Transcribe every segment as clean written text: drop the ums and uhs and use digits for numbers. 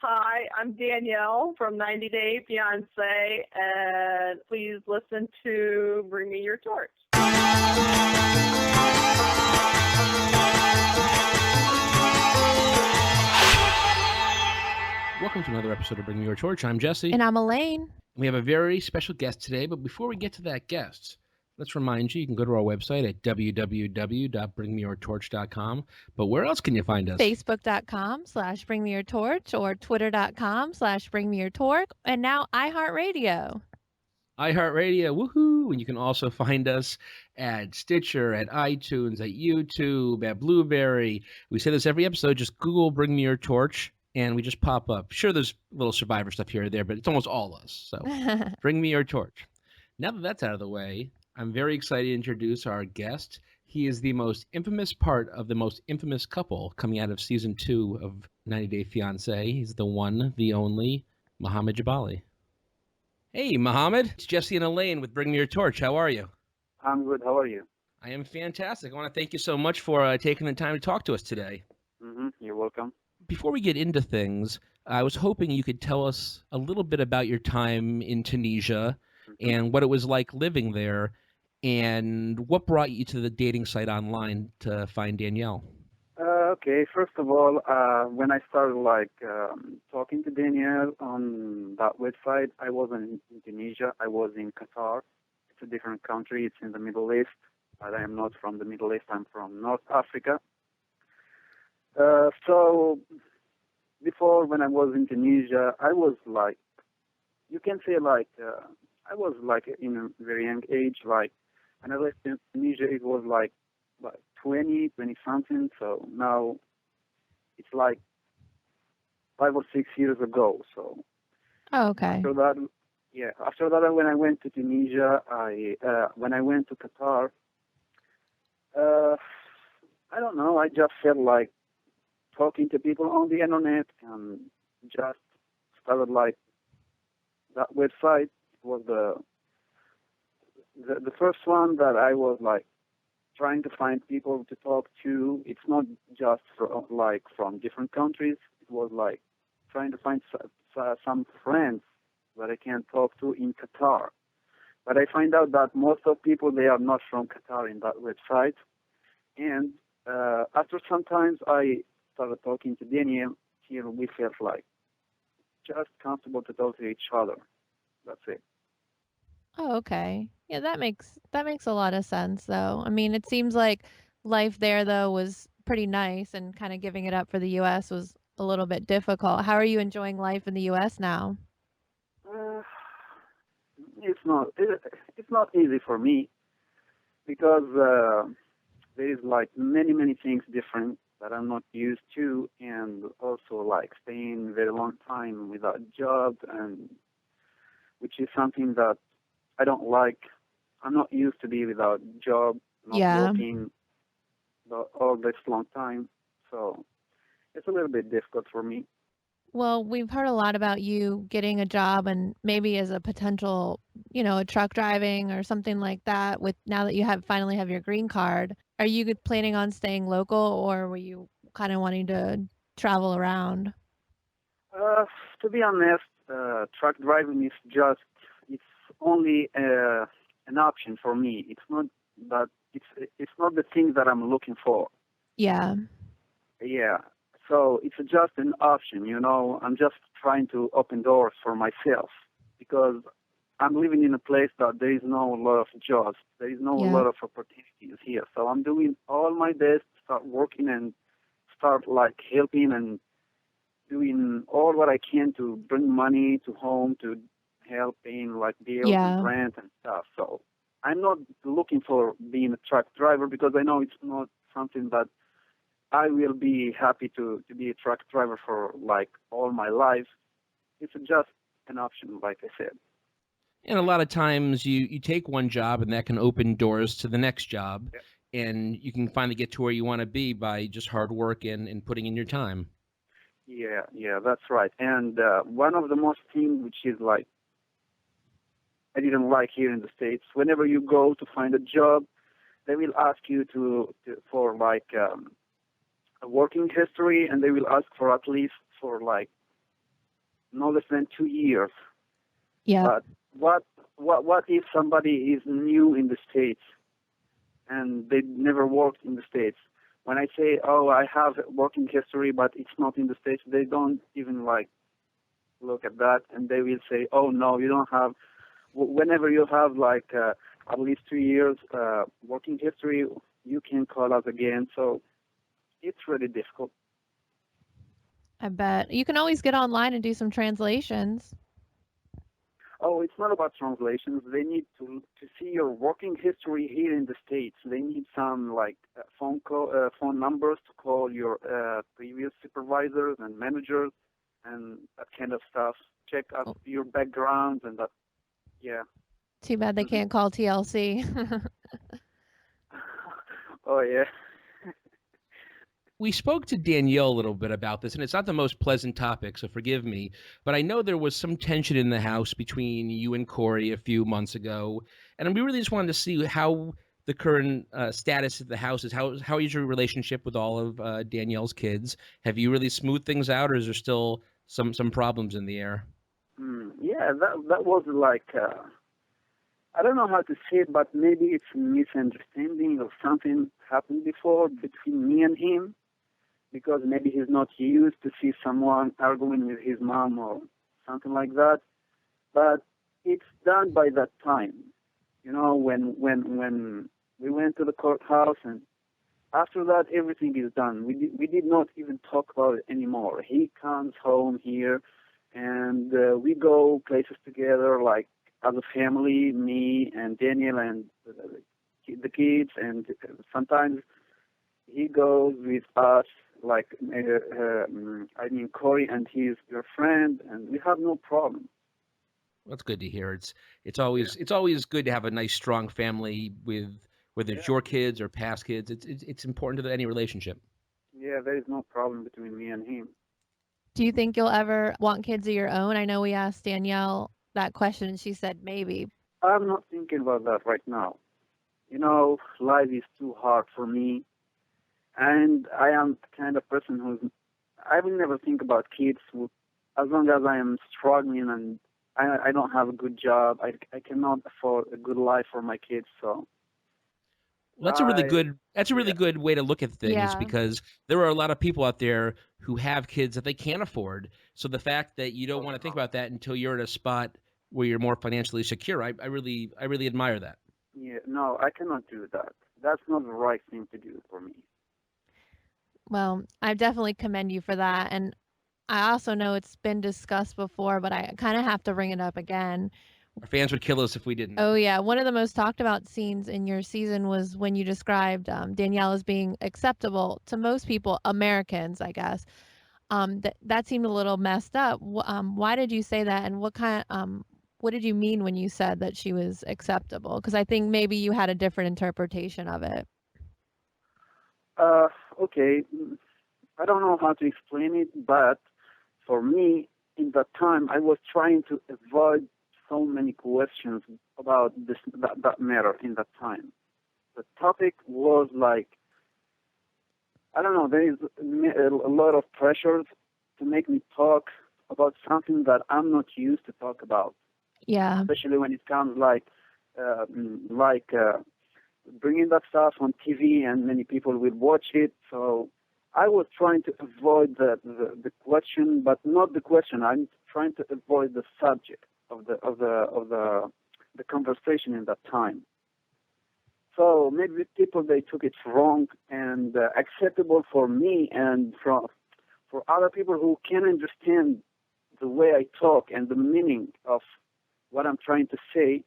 Hi, I'm Danielle from 90 Day Fiancé, and please listen to Bring Me Your Torch. Welcome to another episode of Bring Me Your Torch. I'm Jesse. And I'm Elaine. We have a very special guest today, but before we get to that guest, let's remind you can go to our website at www.bringmeyourtorch.com. But where else can you find us? Facebook.com/bringmeyourtorch or Twitter.com/bringmeyourtorch, and now iHeartRadio. iHeartRadio, woohoo! And you can also find us at Stitcher, at iTunes, at YouTube, at Blueberry. We say this every episode, just Google Bring Me Your Torch, and we just pop up. Sure, there's little Survivor stuff here or there, but it's almost all us. So Bring Me Your Torch. Now that that's out of the way, I'm very excited to introduce our guest. He is the most infamous part of the most infamous couple coming out of Season 2 of 90 Day Fiancé. He's the one, the only, Mohamed Jbali. Hey, Mohamed. It's Jesse and Elaine with Bring Me Your Torch. How are you? I'm good. How are you? I am fantastic. I want to thank you so much for taking the time to talk to us today. You're welcome. Before we get into things, I was hoping you could tell us a little bit about your time in Tunisia and what it was like living there, and what brought you to the dating site online to find Danielle. Okay, first of all, when I started talking to Danielle on that website, I wasn't in Tunisia. I was in Qatar. It's a different country. It's in the Middle East, but I am not from the Middle East. I'm from North Africa. So before, when I was in Tunisia, I was I was in a very young age. Like when I left in Tunisia, it was like 20 something. So now it's like 5 or 6 years ago. So okay. After that, when I went to Tunisia, when I went to Qatar, I don't know. I just felt like talking to people on the internet, and just started that website. It was the first one that I was trying to find people to talk to. It's not just from different countries. It was trying to find some friends that I can talk to in Qatar. But I find out that most of people, they are not from Qatar in that website. And after some time, I started talking to Danielle. Here we felt just comfortable to talk to each other. That's it. Oh, okay. Yeah, that makes a lot of sense, though. I mean, it seems like life there, though, was pretty nice, and kind of giving it up for the U.S. was a little bit difficult. How are you enjoying life in the U.S. now? It's not easy for me, because there is many things different that I'm not used to, and also staying very long time without a job, and which is something that I don't like. I'm not used to be without a job, not working all this long time, so it's a little bit difficult for me. Well, we've heard a lot about you getting a job, and maybe as a potential, a truck driving or something like that, with now that you finally have your green card. Are you planning on staying local, or were you kind of wanting to travel around? To be honest, truck driving is it's only an option for me. It's not that it's not the thing that I'm looking for. Yeah. Yeah. So it's just an option, I'm just trying to open doors for myself, because I'm living in a place that there is no lot of jobs. There is no lot of opportunities here. So I'm doing all my best to start working and start helping and doing all what I can to bring money to home, to help paying bills and rent and stuff. So I'm not looking for being a truck driver, because I know it's not something that I will be happy to be a truck driver for all my life. It's just an option, like I said. And a lot of times you take one job, and that can open doors to the next job, and you can finally get to where you want to be by just hard work and putting in your time. Yeah, that's right. And one of the most things which is I didn't like here in the States, whenever you go to find a job, they will ask you for a working history, and they will ask for at least for no less than 2 years. Yeah. But what if somebody is new in the States and they never worked in the States? When I say, oh, I have working history, but it's not in the States, they don't even like look at that, and they will say, oh no, you don't have. Whenever you have like at least 2 years working history, you can call us again. So it's really difficult. I bet. You can always get online and do some translations. Oh, it's not about translations. They need to see your working history here in the States. They need some like phone numbers to call your previous supervisors and managers and that kind of stuff. Check out Oh, your backgrounds and that. Yeah. too bad they hmm can't call TLC. Oh yeah. We spoke to Danielle a little bit about this, and it's not the most pleasant topic, so forgive me. But I know there was some tension in the house between you and Corey a few months ago, and we really just wanted to see how the current status of the house is. How is your relationship with all of Danielle's kids? Have you really smoothed things out, or is there still some problems in the air? Yeah, that was like I don't know how to say it, but maybe it's a misunderstanding or something happened before between me and him, because maybe he's not used to see someone arguing with his mom or something like that. But it's done by that time. You know, when we went to the courthouse, and after that everything is done. We did not even talk about it anymore. He comes home here, and we go places together, like as a family, me and Daniel and the kids, and sometimes he goes with us, like Corey and his girlfriend, and we have no problem. That's good to hear. It's Yeah, always good to have a nice strong family with whether it's yeah, your kids or past kids. It's important to any relationship. yeah. There is no problem between me and him. Do you think you'll ever want kids of your own? I know we asked Danielle that question and she said maybe. I'm not thinking about that right now. You know, life is too hard for me, and I am the kind of person I will never think about kids as long as I am struggling and I don't have a good job. I cannot afford a good life for my kids. So Well, I, that's a really yeah, good way to look at things Yeah. because there are a lot of people out there who have kids that they can't afford. So the fact that you don't want to think about that until you're at a spot where you're more financially secure, I really admire that. yeah, no, I cannot do that. That's not the right thing to do for me. Well, I definitely commend you for that. And I also know it's been discussed before, but I kind of have to bring it up again. Our fans would kill us if we didn't. Oh, yeah. One of the most talked about scenes in your season was when you described Danielle as being acceptable to most people, Americans, I guess. That seemed a little messed up. Why did you say that? And what did you mean when you said that she was acceptable? Because I think maybe you had a different interpretation of it. Uh, okay, I don't know how to explain it, but for me, in that time, I was trying to avoid so many questions about that matter in that time. The topic was like, I don't know, there is a lot of pressure to make me talk about something that I'm not used to talk about, Yeah. especially when it comes uh, like bringing that stuff on TV and many people will watch it. So I was trying to avoid the question, but not the question. I'm trying to avoid the subject of the conversation in that time. So maybe people they took it wrong and acceptable for me and for other people who can understand the way I talk and the meaning of what I'm trying to say,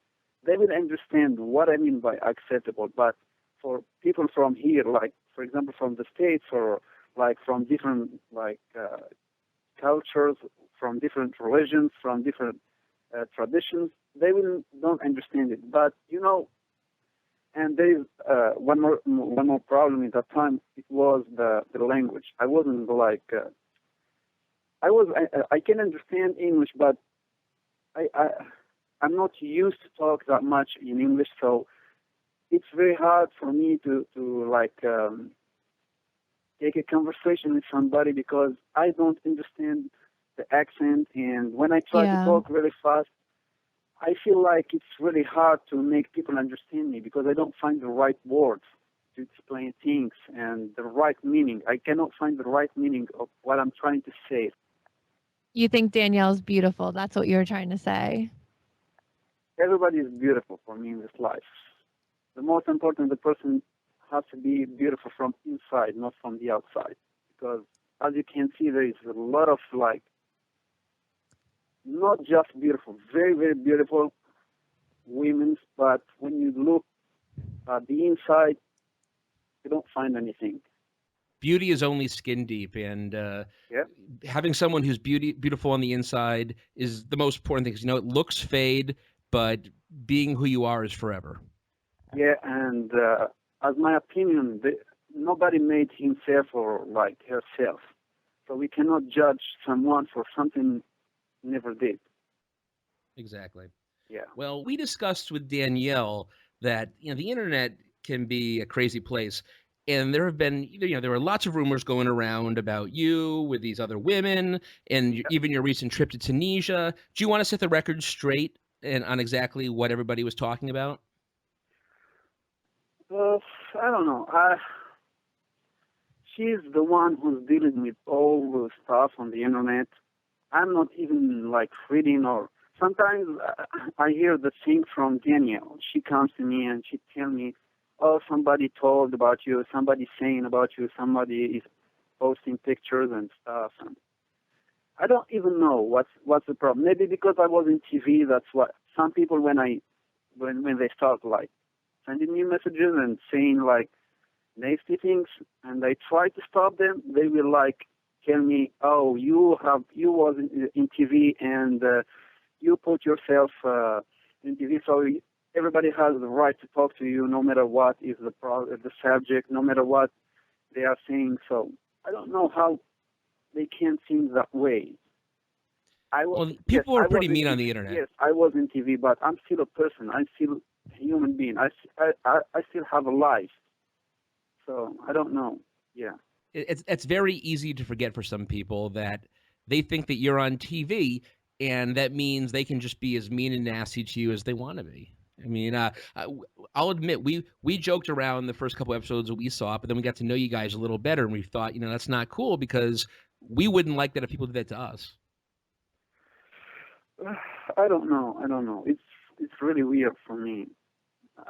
they will understand what I mean by acceptable. But for people from here, like for example from the States or like from different cultures, from different religions, from different traditions, they will don't understand it. But you know, and there is one more problem at that time. It was the language. I wasn't like I can understand English, but I I'm not used to talk that much in English, so it's very hard for me to take a conversation with somebody because I don't understand the accent, and when I try to Yeah. talk really fast, I feel like it's really hard to make people understand me because I don't find the right words to explain things and the right meaning. I cannot find the right meaning of what I'm trying to say. You think Danielle's beautiful. That's what you're trying to say. Everybody is beautiful for me in this life. The most important, the person has to be beautiful from inside, not from the outside. Because as you can see, there is a lot of like, not just beautiful, very, very beautiful women, but when you look at the inside, you don't find anything. Beauty is only skin deep, and Yeah. having someone who's beautiful on the inside is the most important thing. 'Cause, it looks fade, but being who you are is forever. Yeah, and as my opinion, nobody made himself or like herself. So we cannot judge someone for something he never did. Exactly. Yeah. Well, we discussed with Danielle that the internet can be a crazy place, and there have been there were lots of rumors going around about you with these other women, and even your recent trip to Tunisia. Do you want to set the record straight and on exactly what everybody was talking about? I don't know. She's the one who's dealing with all the stuff on the internet. I'm not even like reading or sometimes I hear the thing from Danielle. She comes to me and she tells me, oh, somebody told about you, somebody saying about you, somebody is posting pictures and stuff. And I don't even know what's the problem. Maybe because I was in TV, that's what some people when they start like sending me messages and saying like nasty things, and I try to stop them, they will like tell me, "Oh, you was in TV and you put yourself in TV, so everybody has the right to talk to you, no matter what is the subject, no matter what they are saying." So I don't know how they can think that way. People are pretty was mean on TV. the internet. Yes, I was in TV, but I'm still a person. I'm still a human being. I still have a life. So I don't know. Yeah. It's very easy to forget for some people that they think that you're on TV, and that means they can just be as mean and nasty to you as they want to be. I mean, I'll admit we joked around the first couple episodes that we saw, but then we got to know you guys a little better, and we thought, that's not cool because we wouldn't like that if people did that to us. I don't know. It's really weird for me.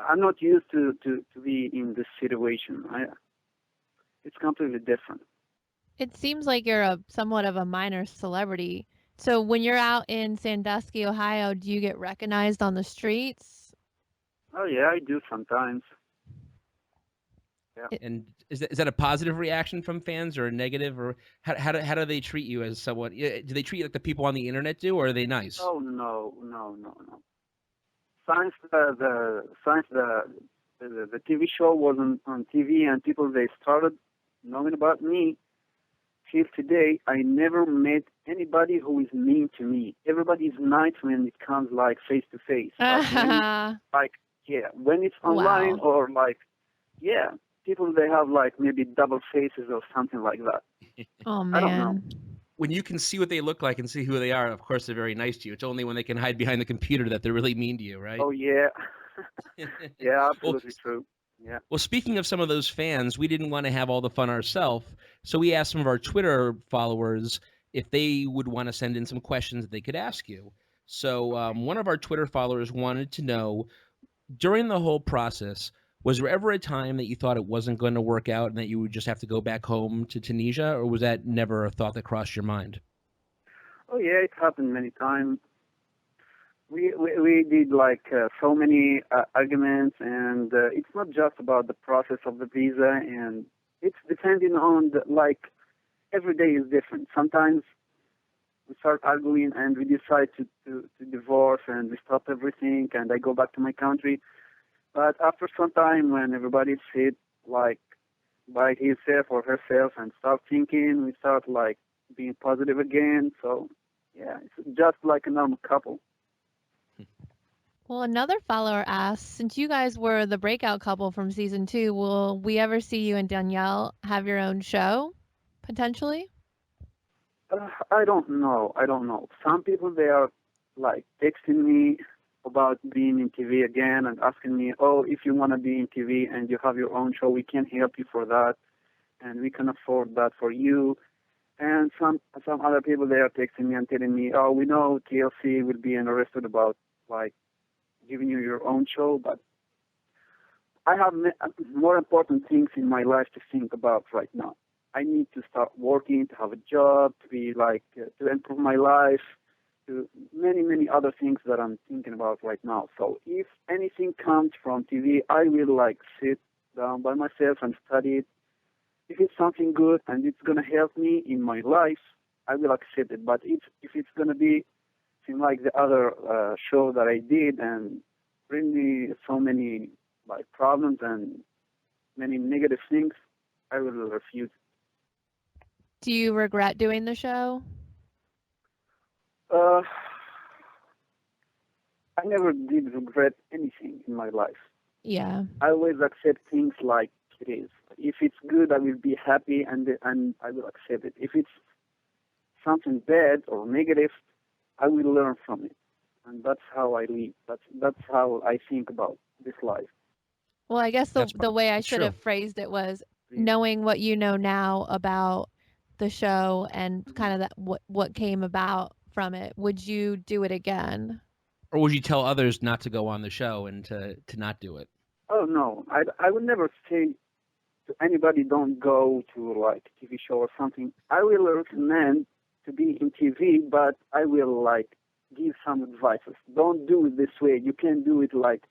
I'm not used to be in this situation. It's completely different. It seems like you're somewhat of a minor celebrity. So when you're out in Sandusky, Ohio, do you get recognized on the streets? Oh yeah, I do sometimes. Yeah. And is that a positive reaction from fans or a negative, or how do they treat you as someone? Do they treat you like the people on the internet do, or are they nice? Oh no. Since the TV show was on TV and people they started knowing about me, till today I never met anybody who is mean to me. Everybody is nice when it comes like face to face. When it's online or like people they have like maybe double faces or something like that. Oh man. I don't know. When you can see what they look like and see who they are, of course they're very nice to you. It's only when they can hide behind the computer that they're really mean to you, right? Oh yeah. Yeah, absolutely true. Yeah. Well, speaking of some of those fans, we didn't want to have all the fun ourselves, so we asked some of our Twitter followers if they would want to send in some questions that they could ask you. So one of our Twitter followers wanted to know, during the whole process, was there ever a time that you thought it wasn't going to work out and that you would just have to go back home to Tunisia, or was that never a thought that crossed your mind? Oh yeah, it happened many times. We did like so many arguments, and it's not just about the process of the visa, and it's depending on like every day is different. Sometimes we start arguing and we decide to divorce and we stop everything and I go back to my country. But after some time, when everybody sit like by himself or herself and start thinking, we start like being positive again. So yeah, it's just like a normal couple. Well, another follower asked, since you guys were the breakout couple from season 2, will we ever see you and Danielle have your own show, potentially? I don't know. I don't know. Some people, they are like texting me about being in TV again and asking me, oh, if you want to be in TV and you have your own show, we can help you for that, and we can afford that for you. And some other people, they are texting me and telling me, oh, we know TLC will be interested about like giving you your own show, but I have more important things in my life to think about right now. I need to start working, to have a job, to be like, to improve my life, to many other things that I'm thinking about right now. So if anything comes from TV, I will like sit down by myself and study it. If it's something good and it's going to help me in my life, I will accept it. But if it's going to be seem like the other show that I did and bring me so many like problems and many negative things, I will refuse. Do you regret doing the show? I never did regret anything in my life. Yeah. I always accept things like it is. If it's good, I will be happy and I will accept it. If it's something bad or negative, I will learn from it. And that's how I live. That's how I think about this life. Well, I guess the way I should true. have phrased it was knowing what you know now about the show and kind of that what came about from it. Would you do it again? Or would you tell others not to go on the show and to not do it? Oh no, I would never say to anybody don't go to like a TV show or something. I will recommend to be in TV, but I will like give some advices. Don't do it this way. You can't do it like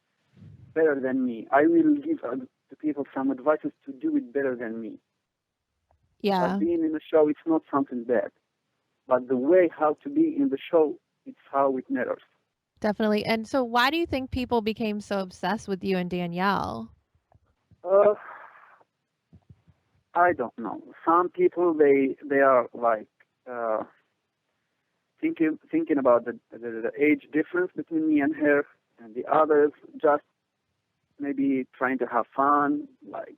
better than me. I will give to people some advices to do it better than me. Yeah. But being in the show, it's not something bad. But the way how to be in the show, it's how it matters. Definitely. And so why do you think people became so obsessed with you and Danielle? I don't know. Some people they are like thinking about the age difference between me and her, and the others just maybe trying to have fun, like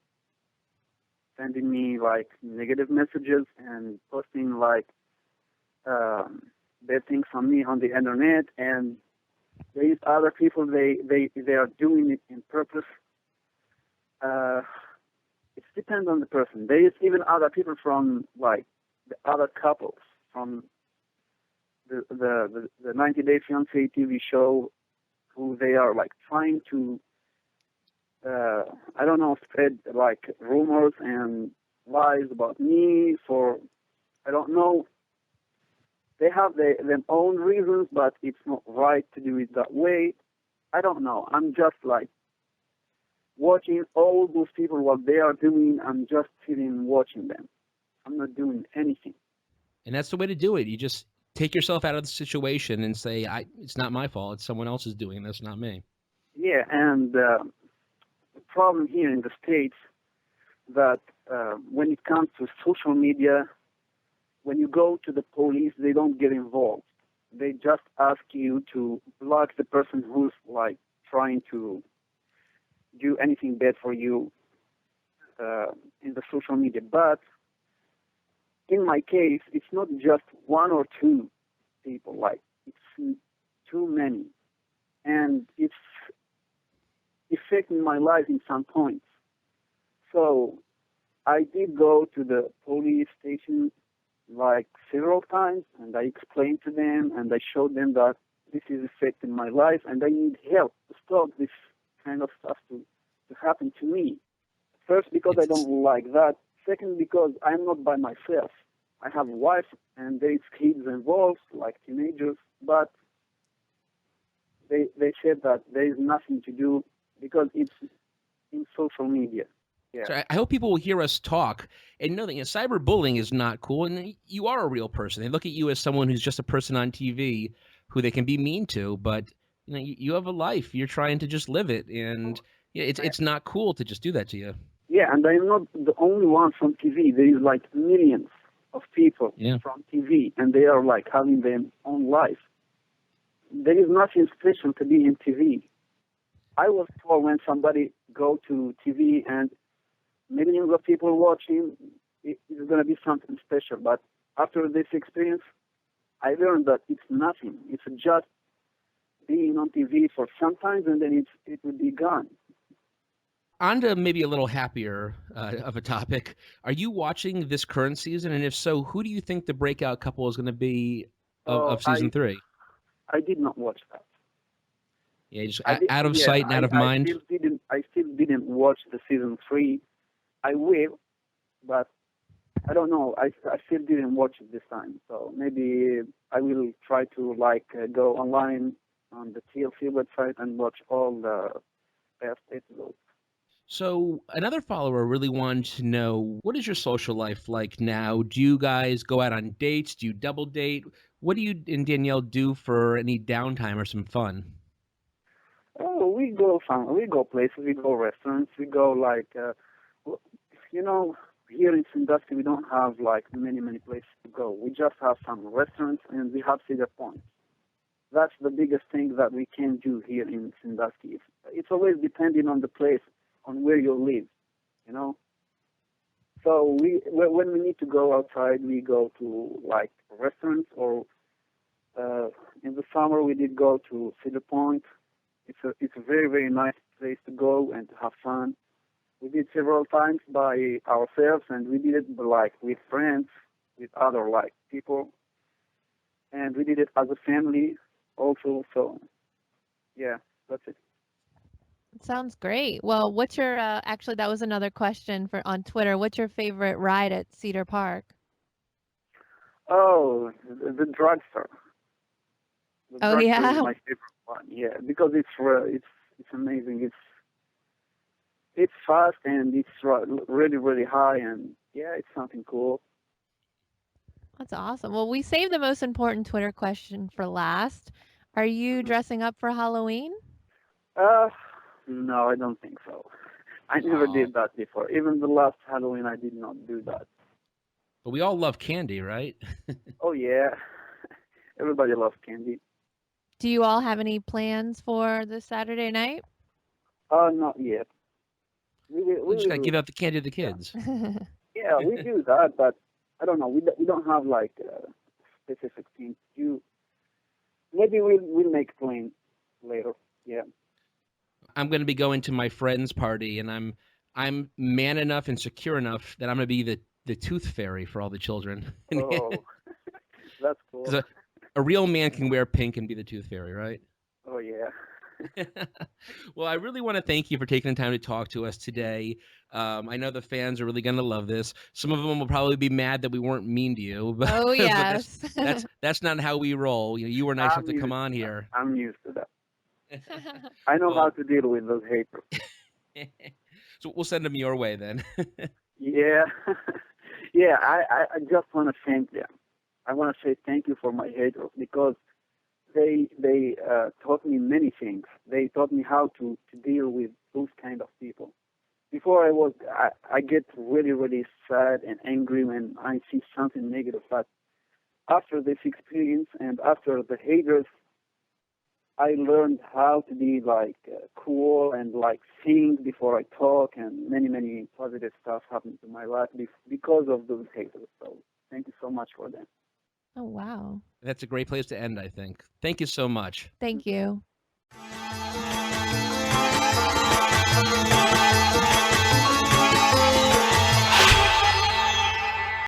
sending me like negative messages and posting like bad things on me on the internet. And there is other people they are doing it in purpose. It depends on the person. There is even other people from like the other couples from the 90 Day Fiancé TV show who they are like trying to I don't know, spread like rumors and lies about me for I don't know. They have their own reasons, but it's not right to do it that way. I don't know. I'm just like watching all those people, what they are doing. I'm just sitting watching them. I'm not doing anything. And that's the way to do it. You just take yourself out of the situation and say, it's not my fault. It's someone else's doing this, not me. Yeah, and the problem here in the States that when it comes to social media, when you go to the police, they don't get involved. They just ask you to block the person who's like trying to do anything bad for you in the social media. But in my case, it's not just one or two people. Like it's too many, and it's affecting my life in some points. So I did go to the police station like several times, and I explained to them and I showed them that this is affecting my life and I need help to stop this kind of stuff to happen to me. First, because I don't like that. Second, because I'm not by myself. I have a wife and there's kids involved, like teenagers, but they said that there is nothing to do because it's in social media. Yeah. So I hope people will hear us talk and know that cyberbullying is not cool, and you are a real person. They look at you as someone who's just a person on TV who they can be mean to, but you have a life. You're trying to just live it, and it's not cool to just do that to you. Yeah, and I'm not the only one from TV. There is like millions of people from TV, and they are like having their own life. There is nothing special to be in TV. I was told when somebody go to TV and millions of people watching, it's going to be something special. But after this experience, I learned that it's nothing. It's just being on TV for some time, and then it would be gone. On to maybe a little happier of a topic. Are you watching this current season? And if so, who do you think the breakout couple is going to be of season 3? I did not watch that. Yeah, just out of sight and out of mind. I still didn't watch the season 3. I will, but I don't know. I still didn't watch it this time. So maybe I will try to go online on the TLC website and watch all the past episodes. So another follower really wanted to know, what is your social life like now? Do you guys go out on dates? Do you double date? What do you and Danielle do for any downtime or some fun? Oh, we go places, we go restaurants, we go here in Sandusky we don't have many places to go. We just have some restaurants and we have Cedar Point. That's the biggest thing that we can do here in Sandusky. It's always depending on the place, on where you live, So when we need to go outside, we go to restaurants, or in the summer we did go to Cedar Point. It's a very, very nice place to go and to have fun. We did several times by ourselves, and we did it with friends, with other people, and we did it as a family also. So yeah, that's it. Sounds great. Well, what's your actually that was another question on Twitter. What's your favorite ride at Cedar Park? Oh, the drugstore. Oh yeah, is my favorite one. Yeah, because it's amazing. It's fast and it's really, really high, and yeah, it's something cool. That's awesome. Well, we saved the most important Twitter question for last. Are you dressing up for Halloween? No, I don't think so. I never did that before. Even the last Halloween, I did not do that. But we all love candy, right? Oh yeah, everybody loves candy. Do you all have any plans for this Saturday night? Not yet. We just got to give out the candy to the kids. Yeah, we do that, but I don't know. We don't have a specific thing to do. Maybe we'll make plans later. Yeah. I'm going to be going to my friend's party, and I'm man enough and secure enough that I'm going to be the tooth fairy for all the children. Oh, that's cool. Because a real man can wear pink and be the tooth fairy, right? Oh yeah. Well, I really want to thank you for taking the time to talk to us today. I know the fans are really going to love this. Some of them will probably be mad that we weren't mean to you. But, oh yes. but that's not how we roll. You were nice enough to come on here. I'm used to that. I know how to deal with those haters. So we'll send them your way then. Yeah. Yeah, I just want to thank them. I want to say thank you for my haters, because they taught me many things. They taught me how to deal with those kind of people. Before I get really, really sad and angry when I see something negative. But after this experience and after the haters, I learned how to be cool and think before I talk, and many positive stuff happened to my life because of those haters. So thank you so much for them. Oh wow. That's a great place to end, I think. Thank you so much. Thank you.